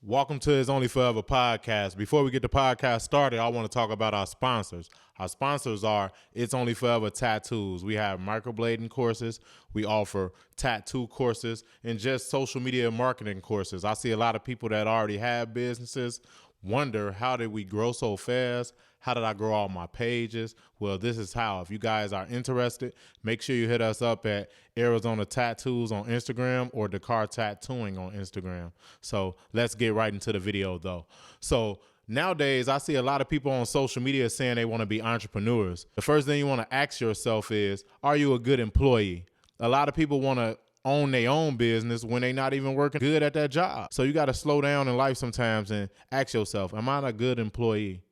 Welcome to It's Only Forever podcast. Before we get the podcast started, I want to talk about our sponsors. Our sponsors are It's Only Forever Tattoos. We have microblading courses. We offer tattoo courses and just social media marketing courses. I see a lot of people that already have businesses wonder, how did we grow so fast? How did I grow all my pages? Well, this is how. If you guys are interested, make sure you hit us up at Arizona Tattoos on Instagram or Dakar Tattooing on Instagram. So let's get right into the video though. So nowadays, I see a lot of people on social media saying they want to be entrepreneurs. The first thing you want to ask yourself is, are you a good employee? A lot of people want to own their own business when they're not even working good at that job. So you got to slow down in life sometimes and ask yourself, am I a good employee?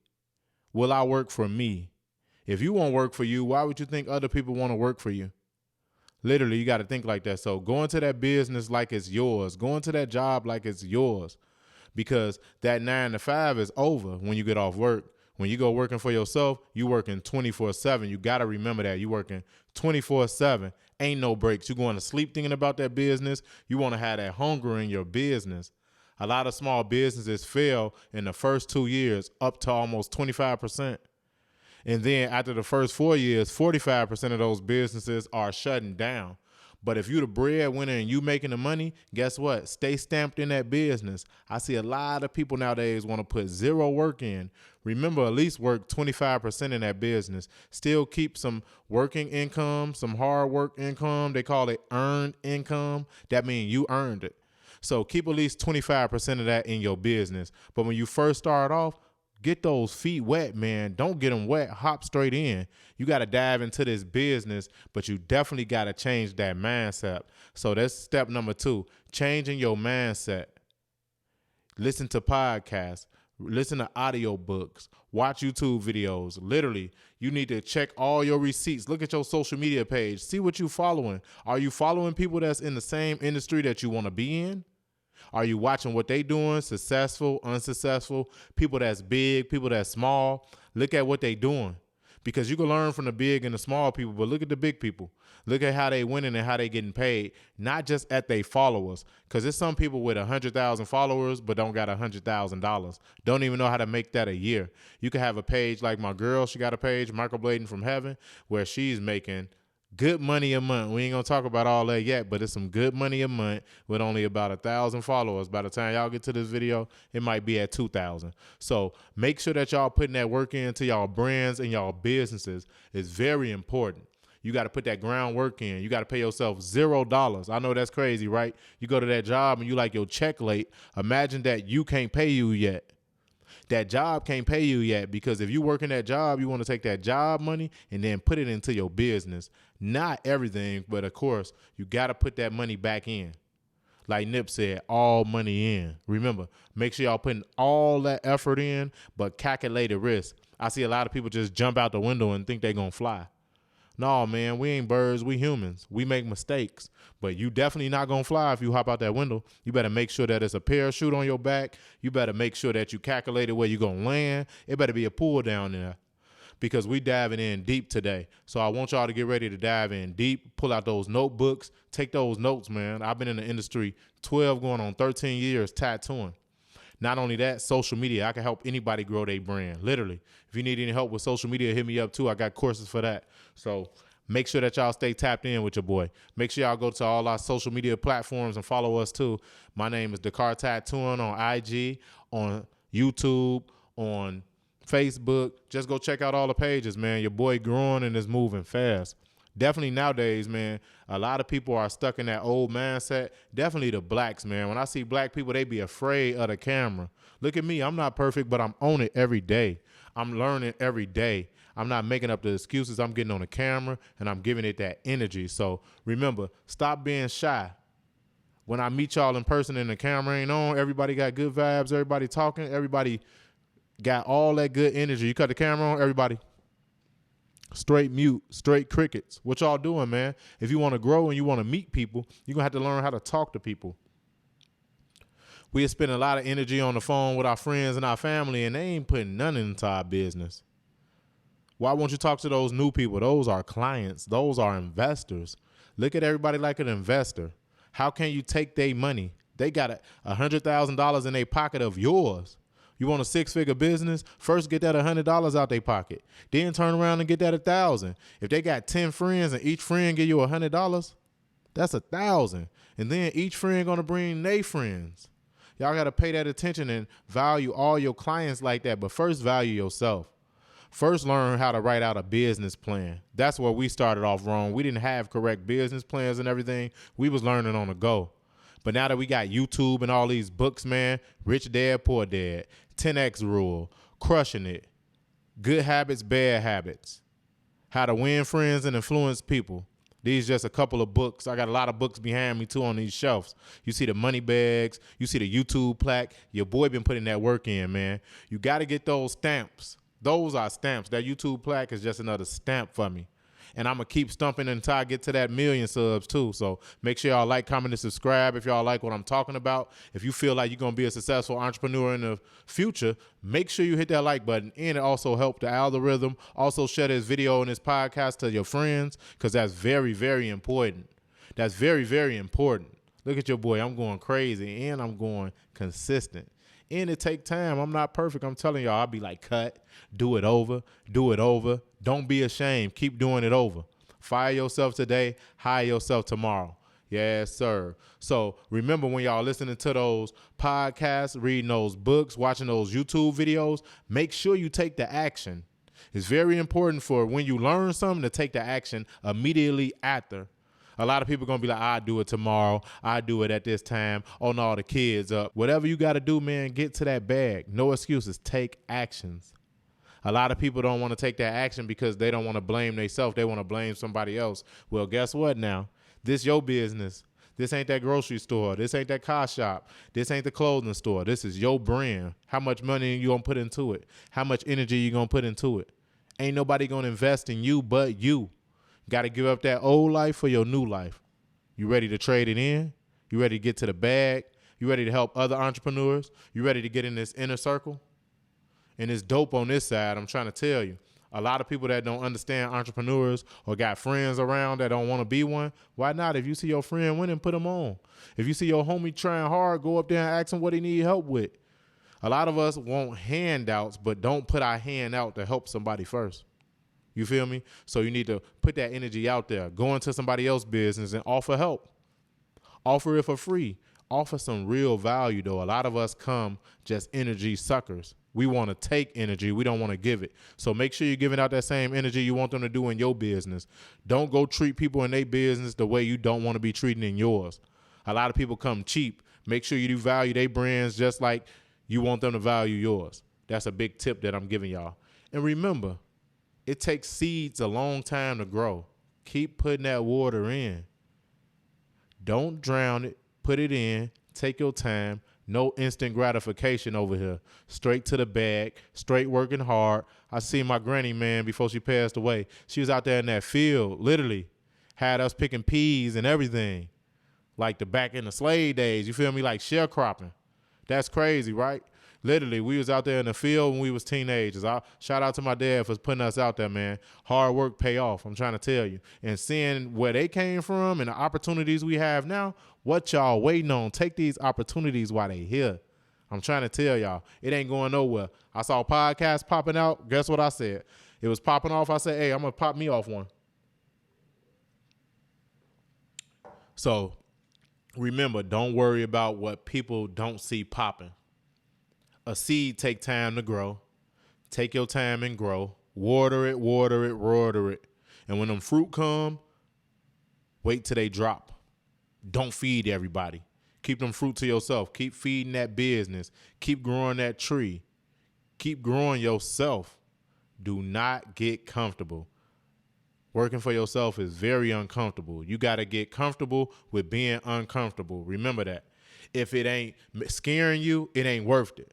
Will I work for me? If you won't work for you, why would you think other people want to work for you? Literally, you got to think like that. So go into that business like it's yours. Go into that job like it's yours, because that 9 to 5 is over when you get off work. When you go working for yourself, you working 24/7. You got to remember that. You working 24/7. Ain't no breaks. You going to sleep thinking about that business. You want to have that hunger in your business. A lot of small businesses fail in the first 2 years, up to almost 25%. And then after the first 4 years, 45% of those businesses are shutting down. But if you the breadwinner and you making the money, guess what? Stay stamped in that business. I see a lot of people nowadays want to put zero work in. Remember, at least work 25% in that business. Still keep some working income, some hard work income. They call it earned income. That means you earned it. So keep at least 25% of that in your business. But when you first start off, get those feet wet, man. Don't get them wet. Hop straight in. You got to dive into this business, but you definitely got to change that mindset. So that's step number 2, changing your mindset. Listen to podcasts. Listen to audiobooks. Watch YouTube videos. Literally, you need to check all your receipts. Look at your social media page. See what you're following. Are you following people that's in the same industry that you want to be in? Are you watching what they doing? Successful, unsuccessful, people that's big, people that's small. Look at what they doing, because you can learn from the big and the small people, but look at the big people. Look at how they winning and how they getting paid, not just at their followers, because there's some people with 100,000 followers but don't got $100,000. Don't even know how to make that a year. You can have a page like my girl. She got a page, Microblading from Heaven, where she's making good money a month. We ain't gonna talk about all that yet, but it's some good money a month with only about 1,000 followers. By the time y'all get to this video, it might be at 2,000. So make sure that y'all putting that work into y'all brands and y'all businesses. Is very important. You got to put that groundwork in. You got to pay yourself $0. I know that's crazy, right? You go to that job and you like your check late. Imagine that you can't pay you yet. That job can't pay you yet, because if you work in that job, you want to take that job money and then put it into your business. Not everything, but of course, you got to put that money back in. Like Nip said, all money in. Remember, make sure y'all putting all that effort in, but calculated risk. I see a lot of people just jump out the window and think they're going to fly. No, man, we ain't birds. We humans. We make mistakes. But you definitely not going to fly if you hop out that window. You better make sure that it's a parachute on your back. You better make sure that you calculated where you're going to land. It better be a pool down there, because we diving in deep today. So I want y'all to get ready to dive in deep. Pull out those notebooks. Take those notes, man. I've been in the industry 12 going on 13 years tattooing. Not only that, social media. I can help anybody grow their brand. Literally. If you need any help with social media, hit me up too. I got courses for that. So make sure that y'all stay tapped in with your boy. Make sure y'all go to all our social media platforms and follow us too. My name is Dakar Tattooing on IG, on YouTube, on Facebook. Just go check out all the pages, man. Your boy growing and is moving fast. Definitely nowadays, man, a lot of people are stuck in that old mindset. Definitely the blacks, man. When I see black people, they be afraid of the camera. Look at me. I'm not perfect, but I'm on it every day. I'm learning every day. I'm not making up the excuses. I'm getting on the camera and I'm giving it that energy. So remember, stop being shy. When I meet y'all in person and the camera ain't on, everybody got good vibes. Everybody talking. Everybody got all that good energy. You cut the camera on, everybody straight mute, straight crickets. What y'all doing, man? If you want to grow and you want to meet people, you're going to have to learn how to talk to people. We spend a lot of energy on the phone with our friends and our family, and they ain't putting none into our business. Why won't you talk to those new people? Those are clients. Those are investors. Look at everybody like an investor. How can you take their money? They got $100,000 in their pocket of yours. You want a 6-figure business? First get that $100 out their pocket. Then turn around and get that $1,000. If they got 10 friends and each friend give you $100, that's $1,000. And then each friend gonna bring their friends. Y'all gotta pay that attention and value all your clients like that. But first value yourself. First learn how to write out a business plan. That's where we started off wrong. We didn't have correct business plans and everything. We was learning on the go. But now that we got YouTube and all these books, man, Rich Dad, Poor Dad, 10X Rule, Crushing It, Good Habits, Bad Habits, How to Win Friends and Influence People. These just a couple of books. I got a lot of books behind me, too, on these shelves. You see the money bags. You see the YouTube plaque. Your boy been putting that work in, man. You got to get those stamps. Those are stamps. That YouTube plaque is just another stamp for me. And I'm going to keep stumping until I get to that 1 million subs, too. So make sure y'all like, comment, and subscribe if y'all like what I'm talking about. If you feel like you're going to be a successful entrepreneur in the future, make sure you hit that like button. And it also helps the algorithm. Also share this video and this podcast to your friends, because that's very, very important. That's very, very important. Look at your boy. I'm going crazy, and I'm going consistent. And it take time. I'm not perfect. I'm telling y'all, I'll be like, cut, do it over, do it over. Don't be ashamed. Keep doing it over. Fire yourself today, hire yourself tomorrow. Yes, sir. So remember, when y'all listening to those podcasts, reading those books, watching those YouTube videos, make sure you take the action. It's very important for when you learn something to take the action immediately after. A lot of people going to be like, I'll do it tomorrow. I'll do it at this time. Oh, no, the kids up. Whatever you got to do, man, get to that bag. No excuses. Take actions. A lot of people don't want to take that action because they don't want to blame themselves. They want to blame somebody else. Well, guess what now? This your business. This ain't that grocery store. This ain't that car shop. This ain't the clothing store. This is your brand. How much money you going to put into it? How much energy you going to put into it? Ain't nobody going to invest in you but you. Got to give up that old life for your new life. You ready to trade it in? You ready to get to the bag? You ready to help other entrepreneurs? You ready to get in this inner circle? And it's dope on this side, I'm trying to tell you. A lot of people that don't understand entrepreneurs or got friends around that don't want to be one, why not? If you see your friend winning, put them on. If you see your homie trying hard, go up there and ask him what he need help with. A lot of us want handouts, but don't put our hand out to help somebody first. You feel me? So you need to put that energy out there. Go into somebody else's business and offer help. Offer it for free. Offer some real value, though. A lot of us come just energy suckers. We want to take energy. We don't want to give it. So make sure you're giving out that same energy you want them to do in your business. Don't go treat people in their business the way you don't want to be treated in yours. A lot of people come cheap. Make sure you do value their brands just like you want them to value yours. That's a big tip that I'm giving y'all. And remember, it takes seeds a long time to grow. Keep putting that water in. Don't drown it. Put it in. Take your time. No instant gratification over here. Straight to the bag. Straight working hard. I seen my granny, man, before she passed away. She was out there in that field, literally. Had us picking peas and everything. Like the back in the slave days. You feel me? Like sharecropping. That's crazy, right? Literally, we was out there in the field when we was teenagers. Shout out to my dad for putting us out there, man. Hard work pay off, I'm trying to tell you. And seeing where they came from and the opportunities we have now, what y'all waiting on? Take these opportunities while they here. I'm trying to tell y'all, it ain't going nowhere. I saw podcasts popping out. Guess what I said? It was popping off. I said, hey, I'm going to pop me off one. So remember, don't worry about what people don't see popping. A seed take time to grow. Take your time and grow. Water it, water it, water it. And when them fruit come, wait till they drop. Don't feed everybody. Keep them fruit to yourself. Keep feeding that business. Keep growing that tree. Keep growing yourself. Do not get comfortable. Working for yourself is very uncomfortable. You got to get comfortable with being uncomfortable. Remember that. If it ain't scaring you, it ain't worth it.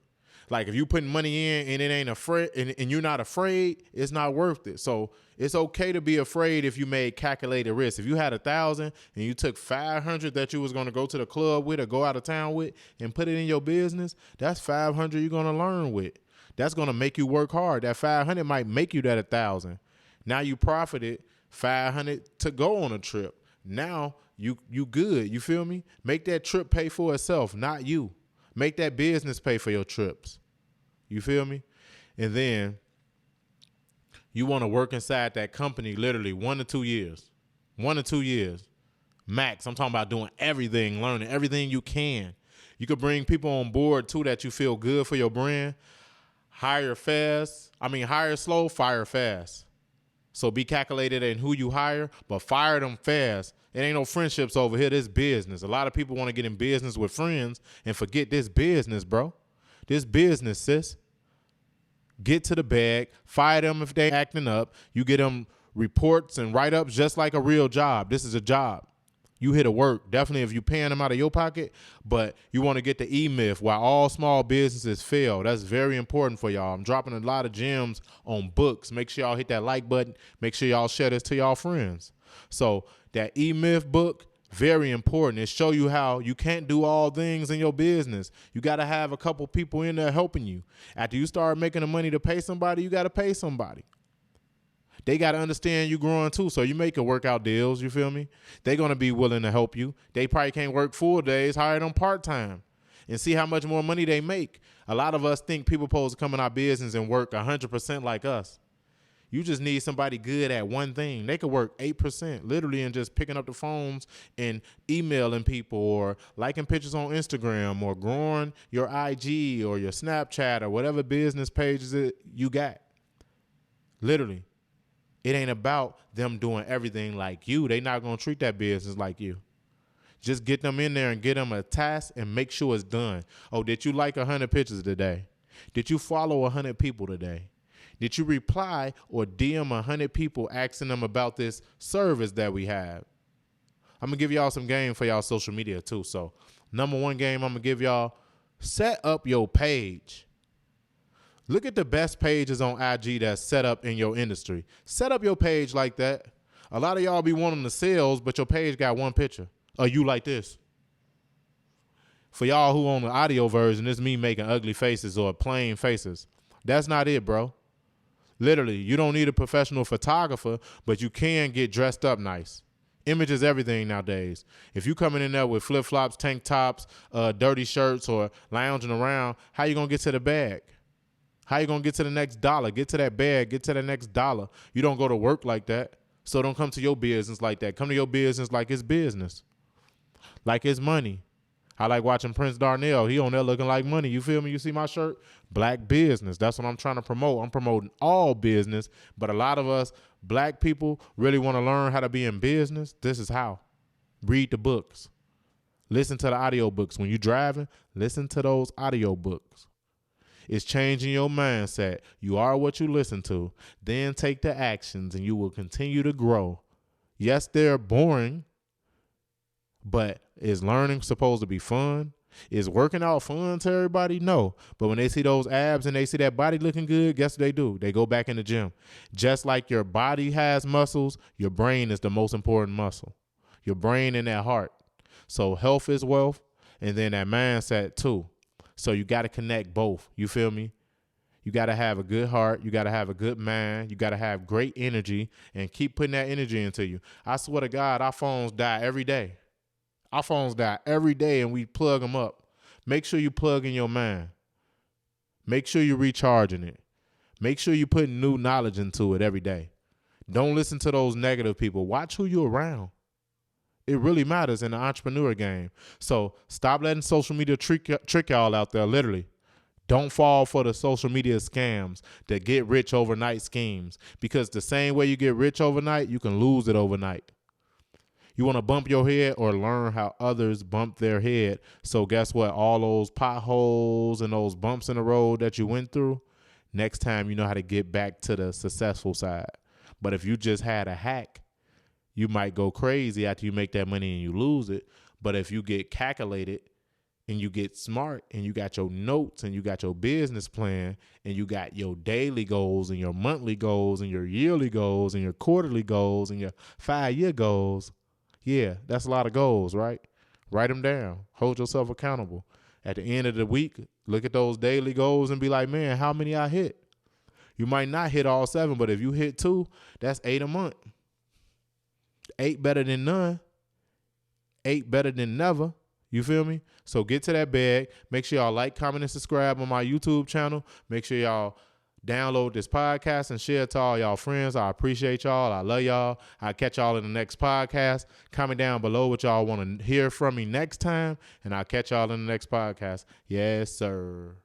Like if you putting money in and it ain't afraid and you're not afraid, it's not worth it. So it's okay to be afraid if you made calculated risk. If you had 1,000 and you took 500 that you was going to go to the club with or go out of town with and put it in your business, that's 500 you're going to learn with. That's going to make you work hard. That 500 might make you that 1,000. Now you profited 500 to go on a trip. Now you good. You feel me? Make that trip pay for itself, not you. Make that business pay for your trips. You feel me? And then you want to work inside that company literally 1 to 2 years. 1 to 2 years. Max. I'm talking about doing everything, learning everything you can. You could bring people on board too that you feel good for your brand. Hire slow, fire fast. So be calculated in who you hire, but fire them fast. It ain't no friendships over here. This business. A lot of people want to get in business with friends and forget this business, bro. This business, sis. Get to the bag. Fire them if they acting up. You get them reports and write-ups just like a real job. This is a job. You hit a work. Definitely if you paying them out of your pocket, but you want to get the E-Myth why all small businesses fail. That's very important for y'all. I'm dropping a lot of gems on books. Make sure y'all hit that like button. Make sure y'all share this to y'all friends. So that E-Myth book, very important. It show you how you can't do all things in your business. You got to have a couple people in there helping you. After you start making the money to pay somebody, you got to pay somebody. They got to understand you growing too. So you making workout deals, you feel me? They're going to be willing to help you. They probably can't work full days, hire them part-time and see how much more money they make. A lot of us think people supposed to come in our business and work 100% like us. You just need somebody good at one thing. They could work 8% literally in just picking up the phones and emailing people or liking pictures on Instagram or growing your IG or your Snapchat or whatever business pages you got. Literally. It ain't about them doing everything like you. They not going to treat that business like you. Just get them in there and get them a task and make sure it's done. Oh, did you like 100 pictures today? Did you follow 100 people today? Did you reply or DM 100 people asking them about this service that we have? I'm going to give y'all some game for y'all social media too. So number one game I'm going to give y'all, set up your page. Look at the best pages on IG that's set up in your industry. Set up your page like that. A lot of y'all be wanting the sales, but your page got one picture. Or you like this. For y'all who on the audio version, it's me making ugly faces or plain faces. That's not it, bro. Literally, you don't need a professional photographer, but you can get dressed up nice. Image is everything nowadays. If you coming in there with flip-flops, tank tops, dirty shirts, or lounging around, how you going to get to the bag? How you going to get to the next dollar? Get to that bag. Get to the next dollar. You don't go to work like that. So don't come to your business like that. Come to your business like it's business. Like it's money. I like watching Prince Darnell. He on there looking like money. You feel me? You see my shirt? Black business. That's what I'm trying to promote. I'm promoting all business. But a lot of us black people really want to learn how to be in business. This is how. Read the books. Listen to the audio books. When you're driving, listen to those audio books. It's changing your mindset. You are what you listen to. Then take the actions and you will continue to grow. Yes, they're boring, but is learning supposed to be fun? Is working out fun to everybody? No. But when they see those abs and they see that body looking good, guess what they do? They go back in the gym. Just like your body has muscles, your brain is the most important muscle. Your brain and that heart. So health is wealth, and then that mindset too. So you got to connect both. You feel me? You got to have a good heart. You got to have a good mind. You got to have great energy and keep putting that energy into you. I swear to God, our phones die every day. Our phones die every day and we plug them up. Make sure you plug in your mind. Make sure you're recharging it. Make sure you're putting new knowledge into it every day. Don't listen to those negative people. Watch who you're around. It really matters in the entrepreneur game. So stop letting social media trick y'all out there, literally. Don't fall for the social media scams, the get rich overnight schemes. Because the same way you get rich overnight, you can lose it overnight. You want to bump your head or learn how others bump their head. So guess what? All those potholes and those bumps in the road that you went through, next time you know how to get back to the successful side. But if you just had a hack, you might go crazy after you make that money and you lose it. But if you get calculated and you get smart and you got your notes and you got your business plan and you got your daily goals and your monthly goals and your yearly goals and your quarterly goals and your 5-year goals, yeah, that's a lot of goals, right? Write them down. Hold yourself accountable. At the end of the week, look at those daily goals and be like, man, how many I hit? You might not hit all 7, but if you hit 2, that's 8 a month. 8 better than none. ate better than never. You feel me? So get to that bag. Make sure y'all like, comment, and subscribe on my YouTube channel. Make sure y'all download this podcast and share it to all y'all friends. I appreciate y'all. I love y'all. I'll catch y'all in the next podcast. Comment down below what y'all want to hear from me next time, and I'll catch y'all in the next podcast. Yes, sir.